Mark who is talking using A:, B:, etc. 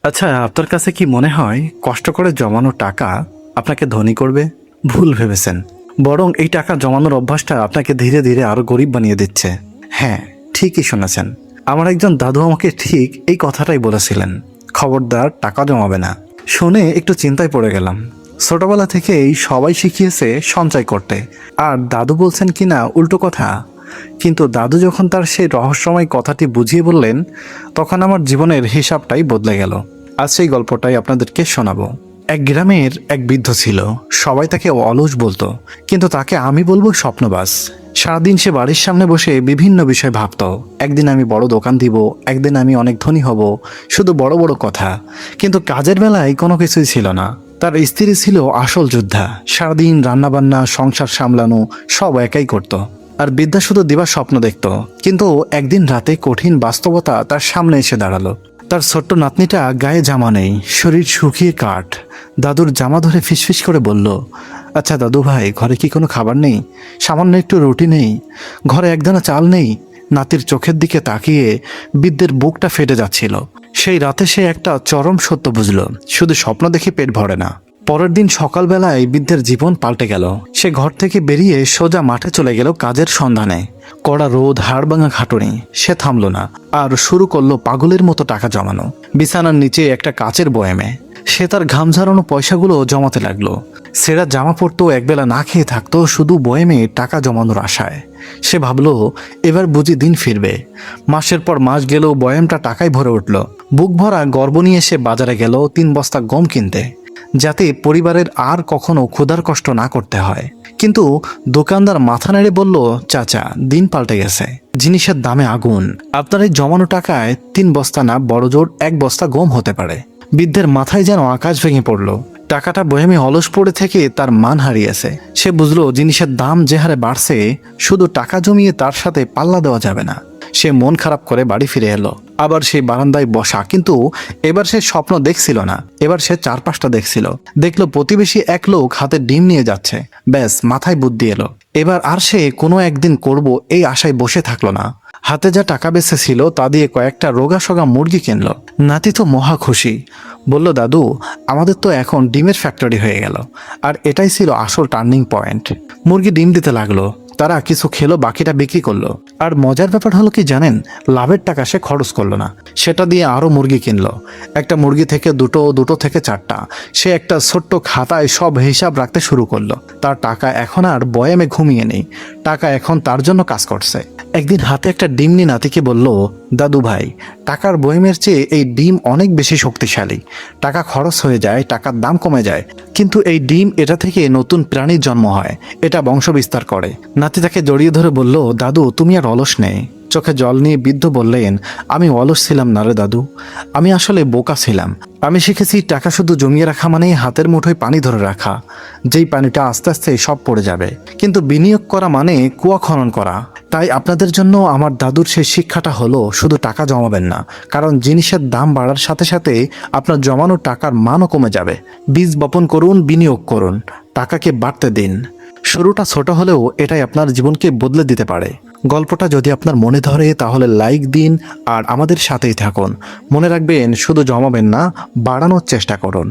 A: আচ্ছা, আপনার কাছে কি মনে হয় কষ্ট করে জমানো টাকা আপনাকে ধনী করবে? ভুল ভেবেছেন। বরং এই টাকা জমানোর অভ্যাসটা আপনাকে ধীরে ধীরে আরো গরিব বানিয়ে দিচ্ছে। হ্যাঁ, ঠিকই শুনেছেন। আমার একজন দাদু আমাকে ঠিক এই কথাটাই বলেছিলেন, খবরদার টাকা জমাবে না। শুনে একটু চিন্তায় পড়ে গেলাম। ছোটবেলা থেকেই সবাই শিখিয়েছে সঞ্চয় করতে, আর দাদু বলছেন কিনা উল্টো কথা। কিন্তু দাদু যখন তার সেই রহস্যময় কথাটি বুঝিয়ে বললেন, তখন আমার জীবনের হিসাবটাই বদলে গেল। আজ সেই গল্পটাই আপনাদেরকে শোনাবো। এক গ্রামের এক বৃদ্ধ ছিল। সবাই তাকে অলস বলতো, কিন্তু তাকে আমি বলবো স্বপ্নবাজ। সারাদিন সে বাড়ির সামনে বসে বিভিন্ন বিষয় ভাবত। একদিন আমি বড় দোকান দিব, একদিন আমি অনেক ধনী হব, শুধু বড় বড় কথা। কিন্তু কাজের বেলায় কোনো কিছুই ছিল না। তার স্ত্রী ছিল আসল যোদ্ধা। সারাদিন রান্নাবান্না, সংসার সামলানো সব একাই করত। আর বিদ্যা শুধু দিবার স্বপ্ন দেখত। কিন্তু একদিন রাতে কঠিন বাস্তবতা তার সামনে এসে দাঁড়ালো। তার ছোট্ট নাতনিটা গায়ে জামা নেই, শরীর শুকিয়ে কাঠ। দাদুর জামা ধরে ফিসফিস করে বলল, আচ্ছা দাদু ভাই, ঘরে কি কোনো খাবার নেই? সামান্য একটু রুটি নেই? ঘরে একদানা চাল নেই? নাতির চোখের দিকে তাকিয়ে বৃদ্ধের বুকটা ফেটে যাচ্ছিল। সেই রাতে সে একটা চরম সত্য বুঝল, শুধু স্বপ্ন দেখে পেট ভরে না। পরের দিন সকালবেলায় বৃদ্ধের জীবন পাল্টে গেল। সে ঘর থেকে বেরিয়ে সোজা মাঠে চলে গেল কাজের সন্ধানে। কড়া রোদ, হাড়ভাঙা খাটুনি, সে থামল না, আর শুরু করলো পাগলের মতো টাকা জমানো। বিছানার নিচে একটা কাচের বয়ামে সে তার ঘাম ঝরানো পয়সাগুলো জমাতে লাগলো। ছেঁড়া জামা পরতো, একবেলা না খেয়ে থাকতো, শুধু বয়ামে টাকা জমানোর আশায়। সে ভাবলো, এবার বুঝি দিন ফিরবে। মাসের পর মাস গেল, বয়ামটা টাকায় ভরে উঠল। বুক ভরা গর্ব নিয়ে সে বাজারে গেল 3 বস্তা গম কিনতে, যাতে পরিবারের আর কখনো ক্ষুধার কষ্ট না করতে হয়। কিন্তু দোকানদার মাথা নেড়ে বলল, চাচা, দিন পাল্টে গেছে, জিনিসের দামে আগুন। আপনার এই জমানো টাকায় 3 বস্তা না, বড় জোর 1 বস্তা গম হতে পারে। বৃদ্ধের মাথায় যেন আকাশ ভেঙে পড়ল। টাকাটা বয়ামে অলস পড়ে থেকে তার মান হারিয়েছে। সে বুঝলো, জিনিসের দাম যে হারে বাড়ছে, শুধু টাকা জমিয়ে তার সাথে পাল্লা দেওয়া যাবে না। সে মন খারাপ করে বাড়ি ফিরে এলো। আবার সেই বারান্দায় বসা, কিন্তু এবার সে স্বপ্ন দেখছিল না, এবার সে চারপাশটা দেখছিল। দেখলো প্রতিবেশী এক লোক হাতে ডিম নিয়ে যাচ্ছে। ব্যাস, মাথায় বুদ্ধি এলো। এবার আর সে কোনো একদিন করব এই আশায় বসে থাকলো না। হাতে যা টাকা বেঁচে ছিল তা দিয়ে কয়েকটা রোগাসোগা মুরগি কিনলো। নাতি তো মহা খুশি, বলল, দাদু, আমাদের তো এখন ডিমের ফ্যাক্টরি হয়ে গেল। আর এটাই ছিল আসল টার্নিং পয়েন্ট। মুরগি ডিম দিতে লাগলো, তারা কিছু খেলো, বাকিটা বিক্রি করলো। আর মজার ব্যাপার হলো কি জানেন, লাভের টাকা সে খরচ করলো না, সেটা দিয়ে আরো মুরগি কিনলো। একটা মুরগি থেকে দুটো, দুটো থেকে 4টা। সে একটা ছোট্ট খাতায় সব হিসাব রাখতে শুরু করলো। তার টাকা এখন আর বয়ামে ঘুমিয়ে নেই, টাকা এখন তার জন্য কাজ করছে। একদিন হাতে একটা ডিম নিয়ে নাতিকে বলল, দাদু ভাই, টাকার বয়ামের চেয়ে এই ডিম অনেক বেশি শক্তিশালী। টাকা খরচ হয়ে যায়, টাকার দাম কমে যায়, কিন্তু এই ডিম, এটা থেকে নতুন প্রাণীর জন্ম হয়, এটা বংশ বিস্তার করে। নাতি তাকে জড়িয়ে ধরে বলল, দাদু, তুমি আর অলস নেই। চোখে জল নিয়ে বৃদ্ধ বললেন, আমি অলস ছিলাম না রে দাদু, আমি আসলে বোকা ছিলাম। আমি শিখেছি টাকা শুধু জমিয়ে রাখা মানে হাতের মুঠোয় পানি ধরে রাখা, যেই পানিটা আস্তে আস্তে সব পড়ে যাবে। কিন্তু বিনিয়োগ করা মানে কুয়া খনন করা। তাই আপনাদের জন্য আমার দাদুর সেই শিক্ষাটা হলো, শুধু টাকা জমাবেন না, কারণ জিনিসের দাম বাড়ার সাথে সাথে আপনার জমানো টাকার মানও কমে যাবে। বীজ বপন করুন, বিনিয়োগ করুন, টাকাকে বাড়তে দিন। শুরুটা ছোট হলেও এটাই আপনার জীবনকে বদলে দিতে পারে। গল্পটা যদি আপনার মনে ধরে তাহলে লাইক দিন, আর আমাদের সাথেই থাকুন। মনে রাখবেন, শুধু জমাবেন না, বাড়ানোর চেষ্টা করুন।